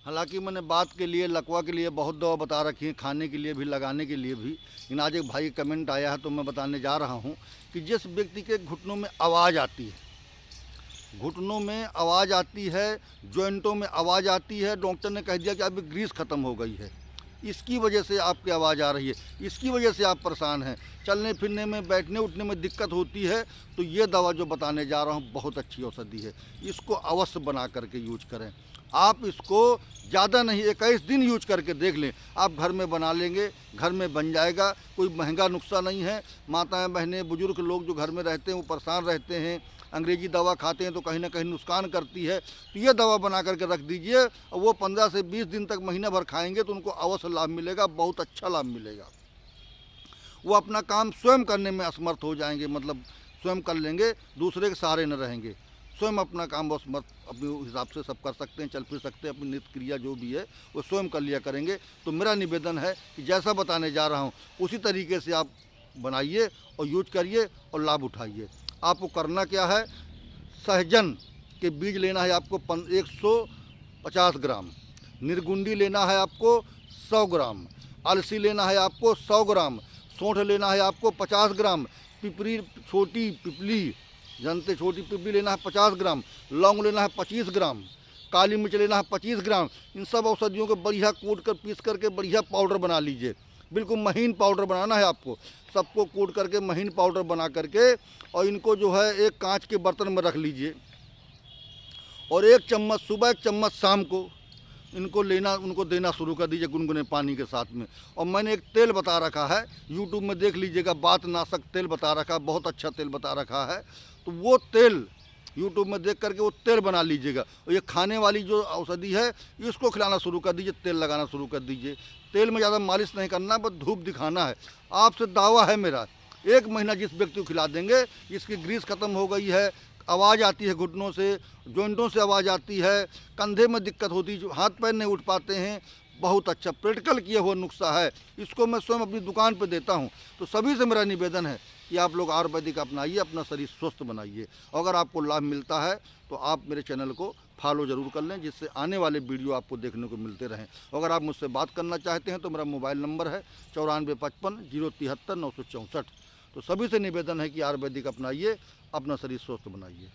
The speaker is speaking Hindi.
हालांकि मैंने बात के लिए, लकवा के लिए बहुत दवा बता रखी है, खाने के लिए भी, लगाने के लिए भी। इन आज एक भाई कमेंट आया है तो मैं बताने जा रहा हूँ कि जिस व्यक्ति के घुटनों में आवाज़ आती है, घुटनों में आवाज़ आती है, जॉइंटों में आवाज़ आती है, डॉक्टर ने कह दिया कि अभी ग्रीस ख़त्म हो गई है, इसकी वजह से आपकी आवाज़ आ रही है, इसकी वजह से आप परेशान हैं, चलने फिरने में, बैठने उठने में दिक्कत होती है, तो ये दवा जो बताने जा रहा हूँ बहुत अच्छी औषधि है। इसको अवश्य बना करके यूज करें। आप इसको ज़्यादा नहीं, 21 दिन यूज करके देख लें, आप घर में बना लेंगे, घर में बन जाएगा। कोई महंगा नुस्खा नहीं है। माताएं, बहनें, बुजुर्ग लोग जो घर में रहते हैं वो परेशान रहते हैं, अंग्रेजी दवा खाते हैं तो कहीं ना कहीं नुकसान करती है। तो ये दवा बना करके रख दीजिए और वो 15 से 20 दिन तक, महीना भर खाएंगे तो उनको अवश्य लाभ मिलेगा, बहुत अच्छा लाभ मिलेगा। वो अपना काम स्वयं करने में असमर्थ हो जाएंगे, मतलब स्वयं कर लेंगे, दूसरे के सहारे न रहेंगे, स्वयं अपना काम बस अपने हिसाब से सब कर सकते हैं, चल फिर सकते हैं, अपनी नित्य क्रिया जो भी है वो स्वयं कर लिया करेंगे। तो मेरा निवेदन है कि जैसा बताने जा रहा हूँ उसी तरीके से आप बनाइए और यूज करिए और लाभ उठाइए। आपको करना क्या है, सहजन के बीज लेना है आपको 150 ग्राम, निर्गुंडी लेना है आपको 100 ग्राम, अलसी लेना है आपको 100 ग्राम, सौंठ लेना है आपको 50 ग्राम, पिपरी, छोटी पिपली जानते, छोटी पिपली लेना है 50 ग्राम, लौंग लेना है 25 ग्राम, काली मिर्च लेना है 25 ग्राम। इन सब औषधियों को बढ़िया कूट कर, पीस करके बढ़िया पाउडर बना लीजिए। बिल्कुल महीन पाउडर बनाना है आपको। सबको कूट करके महीन पाउडर बना करके और इनको जो है एक कांच के बर्तन में रख लीजिए और 1 चम्मच सुबह, 1 चम्मच शाम को इनको लेना, उनको देना शुरू कर दीजिए गुनगुने पानी के साथ में। और मैंने एक तेल बता रखा है, यूट्यूब में देख लीजिएगा, बात नाशक तेल बता रखा है, बहुत अच्छा तेल बता रखा है। तो वो तेल यूट्यूब में देख करके वो तेल बना लीजिएगा और ये खाने वाली जो औषधि है इसको खिलाना शुरू कर दीजिए, तेल लगाना शुरू कर दीजिए। तेल में ज़्यादा मालिश नहीं करना, बस धूप दिखाना है। आपसे दावा है मेरा, 1 महीना जिस व्यक्ति को खिला देंगे, इसकी ग्रीस खत्म हो गई है, आवाज़ आती है घुटनों से, जॉइंटों से आवाज़ आती है, कंधे में दिक्कत होती है, हाथ पैर नहीं उठ पाते हैं, बहुत अच्छा प्रैक्टिकल किया हुआ नुस्खा है। इसको मैं स्वयं अपनी दुकान पर देता हूँ। तो सभी से मेरा निवेदन है कि आप लोग आयुर्वेदिक अपनाइए, अपना शरीर स्वस्थ बनाइए। अगर आपको लाभ मिलता है तो आप मेरे चैनल को फॉलो ज़रूर कर लें, जिससे आने वाले वीडियो आपको देखने को मिलते रहें। अगर आप मुझसे बात करना चाहते हैं तो मेरा मोबाइल नंबर है 9455 073 964। तो सभी से निवेदन है कि आयुर्वेदिक अपनाइए, अपना शरीर स्वस्थ बनाइए।